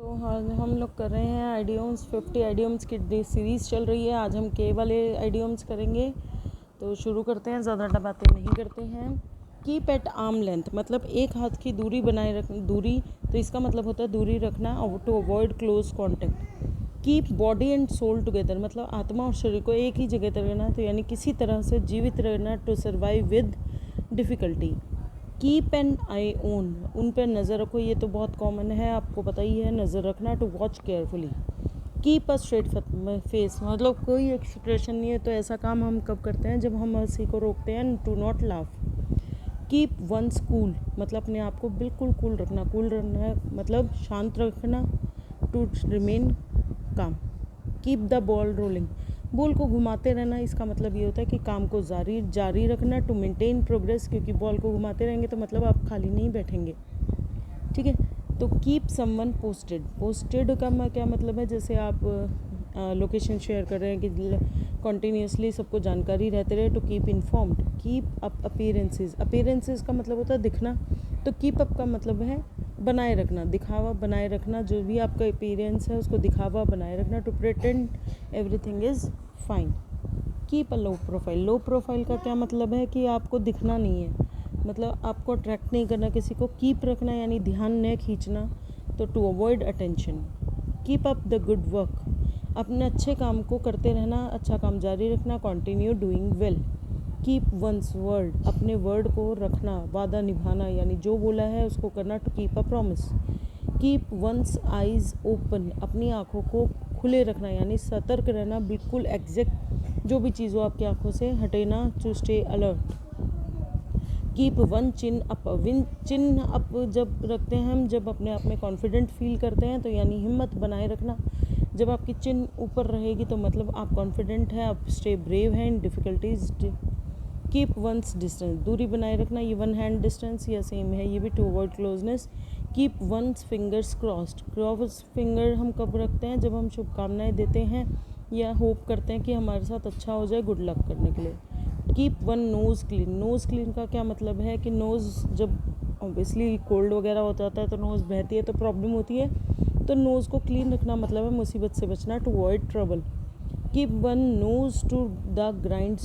तो हाँ, हम लोग कर रहे हैं आइडियम्स 50 आइडियम्स की सीरीज़ चल रही है। आज हम के वाले आइडियम्स करेंगे, तो शुरू करते हैं। ज़्यादा बातें नहीं करते हैं। कीप एट आर्म लेंथ मतलब एक हाथ की दूरी बनाए रख दूरी, तो इसका मतलब होता है दूरी रखना to avoid close contact. Keep body and soul together मतलब आत्मा और शरीर को एक ही जगह पर रहना, तो यानी किसी तरह से जीवित रहना। To survive with difficulty. Keep an eye on उन पर नज़र रखो, ये तो बहुत कॉमन है, आपको पता ही है, नज़र रखना। To watch carefully. Keep a straight face मतलब कोई एक्सप्रेशन नहीं है, तो ऐसा काम हम कब करते हैं, जब हम हंसी को रोकते हैं। To not laugh. Keep one's cool मतलब अपने आप को बिल्कुल कूल रखना। कूल रखना मतलब शांत रखना। To remain calm. Keep the ball rolling ball को घुमाते रहना, इसका मतलब ये होता है कि काम को जारी रखना। टू मेंटेन प्रोग्रेस क्योंकि बॉल को घुमाते रहेंगे तो मतलब आप खाली नहीं बैठेंगे, ठीक है। तो कीप समवन पोस्टेड का क्या मतलब है, जैसे आप लोकेशन शेयर कर रहे हैं कि कॉन्टीन्यूसली सबको जानकारी रहते रहे। To keep informed. Keep up appearances का मतलब होता है दिखना, तो कीप अप का मतलब है बनाए रखना, दिखावा बनाए रखना। जो भी आपका अपीयरेंस है उसको दिखावा बनाए रखना। To pretend everything is fine. Keep a low profile का क्या मतलब है कि आपको दिखना नहीं है, मतलब आपको अट्रैक्ट नहीं करना किसी को। कीप रखना यानी ध्यान न खींचना, तो to avoid attention. Keep up the good work अपने अच्छे काम को करते रहना, अच्छा काम जारी रखना। Continue doing well. Keep once word अपने वर्ड को रखना, वादा निभाना, यानी जो बोला है उसको करना। To keep a promise. Keep one's eyes open अपनी आँखों को खुले रखना, यानी सतर्क रहना, बिल्कुल एग्जैक्ट जो भी चीज़ हो आपकी आँखों से हटे ना। To stay alert. Keep one chin up chin up जब रखते हैं हम, जब अपने आप में कॉन्फिडेंट फील करते हैं, तो यानी हिम्मत बनाए रखना। जब आपकी चिन ऊपर रहेगी तो मतलब आप कॉन्फिडेंट हैं, आप स्टे ब्रेव हैं in difficulties. Keep one's distance दूरी बनाए रखना, ये वन हैंड डिस्टेंस या सेम है ये भी, to avoid closeness. Keep one's fingers cross finger हम कब रखते हैं, जब हम शुभकामनाएं देते हैं या होप करते हैं कि हमारे साथ अच्छा हो जाए, गुड लक करने के लिए। कीप वन नोज़ क्लीन का क्या मतलब है कि नोज़ जब ऑब्वियसली कोल्ड वगैरह हो जाता है तो नोज़ बहती है तो प्रॉब्लम होती है, तो नोज़ को क्लीन रखना मतलब है मुसीबत से बचना। To avoid trouble. Keep one nose to the grind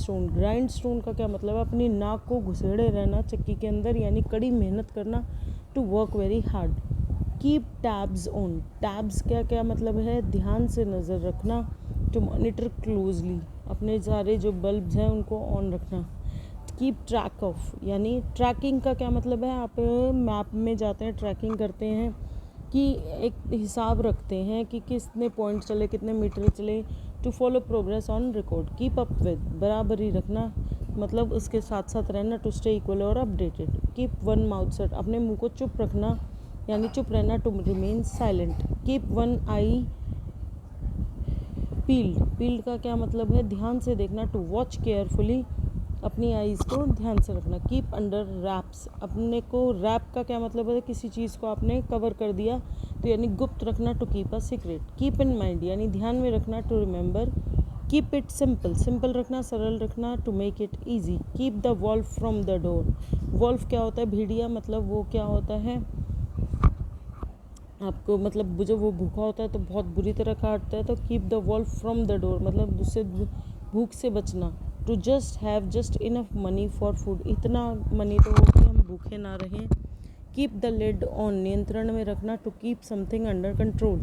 stone का क्या मतलब है, अपनी नाक को घुसेड़े रहना चक्की के अंदर, यानी कड़ी मेहनत करना। To work very hard. Keep tabs on tabs क्या क्या मतलब है, ध्यान से नज़र रखना। टू मॉनिटर क्लोजली अपने सारे जो बल्ब्स हैं उनको ऑन रखना। कीप ट्रैक ऑफ यानी ट्रैकिंग का क्या मतलब है, आप मैप में जाते हैं ट्रैकिंग करते हैं कि एक हिसाब रखते हैं कि कितने पॉइंट चले, कितने मीटर चले। To follow progress on record. Keep up with बराबरी रखना मतलब उसके साथ साथ रहना। टू स्टे इक्वल और updated. Keep one mouth shut अपने मुंह को चुप रखना यानी चुप रहना। To remain silent. Keep one eye peeled का क्या मतलब है, ध्यान से देखना। टू वॉच केयरफुली अपनी आईज़ को ध्यान से रखना। कीप अंडर रैप्स अपने को रैप का क्या मतलब है, किसी चीज़ को आपने कवर कर दिया तो यानी गुप्त रखना। To keep a secret. Keep in mind यानी ध्यान में रखना। To remember. Keep it simple रखना, सरल रखना। To make it easy. Keep the wolf from the door. Wolf क्या होता है, भेड़िया, मतलब वो क्या होता है आपको, मतलब जब वो भूखा होता है तो बहुत बुरी तरह काटता है, तो keep the wolf from the door मतलब उससे भूख से बचना। To just have just enough money for food इतना मनी तो हो कि हम भूखे ना रहें। कीप द लिड ऑन नियंत्रण में रखना। To keep something under control.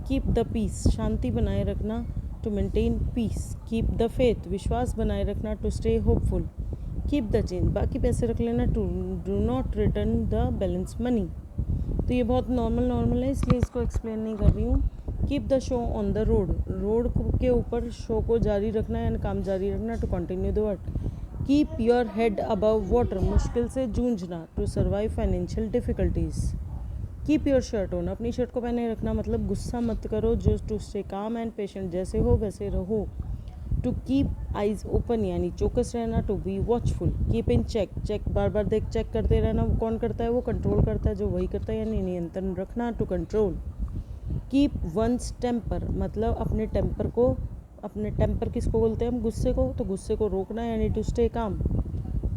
Keep the peace शांति बनाए रखना। To maintain peace. Keep the faith विश्वास बनाए रखना। To stay hopeful. Keep the change बाकी पैसे रख लेना। To do not return the balance money. तो ये बहुत नॉर्मल है इसलिए इसको एक्सप्लेन नहीं कर रही हूँ। Keep the show on the road के ऊपर शो को जारी रखना यानी काम जारी रखना। To continue the work. Keep your head above water मुश्किल से जूझना। To survive financial difficulties. Keep your shirt on अपनी शर्ट को पहने रखना मतलब गुस्सा मत करो। जो to stay calm and patient जैसे हो वैसे रहो। टू कीप आइज ओपन यानी चौकस रहना। To be watchful. Keep in check बार बार चेक करते रहना। वो कौन करता है, वो कंट्रोल करता है जो वही करता है यानी नियंत्रण रखना। To control. Keep one's temper मतलब अपने टेम्पर किसको बोलते हैं हम, गुस्से को, तो गुस्से को रोकना यानी to stay calm.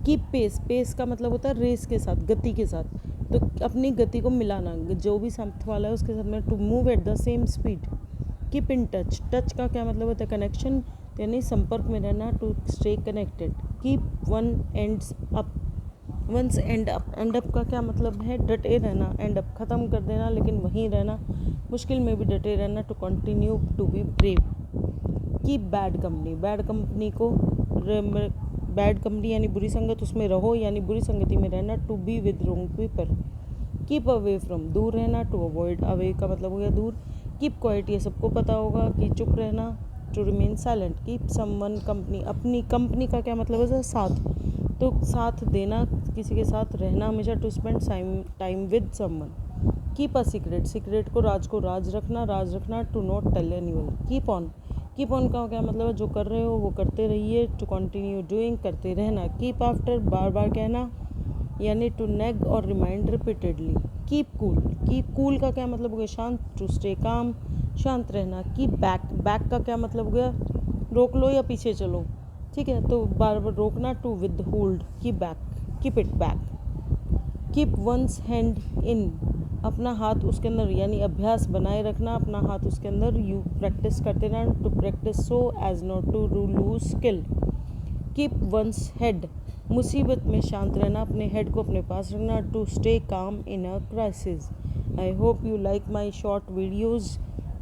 Keep pace का मतलब होता है रेस के साथ, गति के साथ। तो अपनी गति को मिलाना, जो भी साथ वाला है उसके साथ में, to move at the same speed. Keep in touch, touch का क्या मतलब होता है, कनेक्शन, यानी संपर्क में रहना, to stay connected. Keep one ends up, one's end up, end up का क्या मतलब है, डटे रहना, एंड अप ख़त्म कर देना लेकिन वहीं रहना, मुश्किल में भी डटे रहना, to continue to be brave. Keep bad company, bad company को, बैड कंपनी यानी बुरी संगत, उसमें रहो यानी बुरी संगति में रहना, to be with wrong people. Keep away from, दूर रहना, टू अवॉइड, अवे का मतलब हो गया दूर। कीप क्वाइट, ये सबको पता होगा कि चुप रहना, to remain silent. Keep someone company, अपनी कंपनी का क्या मतलब है, साथ, तो साथ देना, किसी के साथ रहना हमेशा, to spend time with someone. Keep a secret, secret को राज रखना, to not tell anyone. Keep on, keep on का क्या मतलब है, जो कर रहे हो वो करते रहिए, टू कंटिन्यू डूइंग, करते रहना। कीप आफ्टर, बार बार कहना, यानी टू नेग और remind repeatedly. Keep cool, keep cool का क्या मतलब हो गया, शांत, टू स्टे काम, शांत रहना। कीप बैक, बैक का क्या मतलब हो गया, रोक लो या पीछे चलो, ठीक है, तो बार बार रोकना, to withhold. Keep back, keep it back. Keep one's hand in, अपना हाथ उसके अंदर, यानी अभ्यास बनाए रखना, अपना हाथ उसके अंदर, यू प्रैक्टिस करते रहना, to practise so as not to lose skill. Keep one's head, मुसीबत में शांत रहना, अपने हेड को अपने पास रखना, to stay calm in a crisis. I hope you like my short videos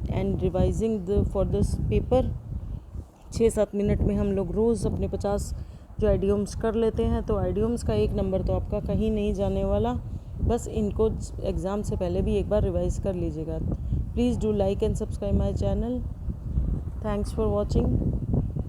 and revising for this paper. 6-7 minute में हम लोग रोज़ अपने 50 जो आइडियम्स कर लेते हैं, तो आइडियम्स का 1 नंबर तो आपका कहीं नहीं जाने वाला, बस इनको एग्ज़ाम से पहले भी एक बार रिवाइज़ कर लीजिएगा। Please do like and subscribe my channel. Thanks for watching.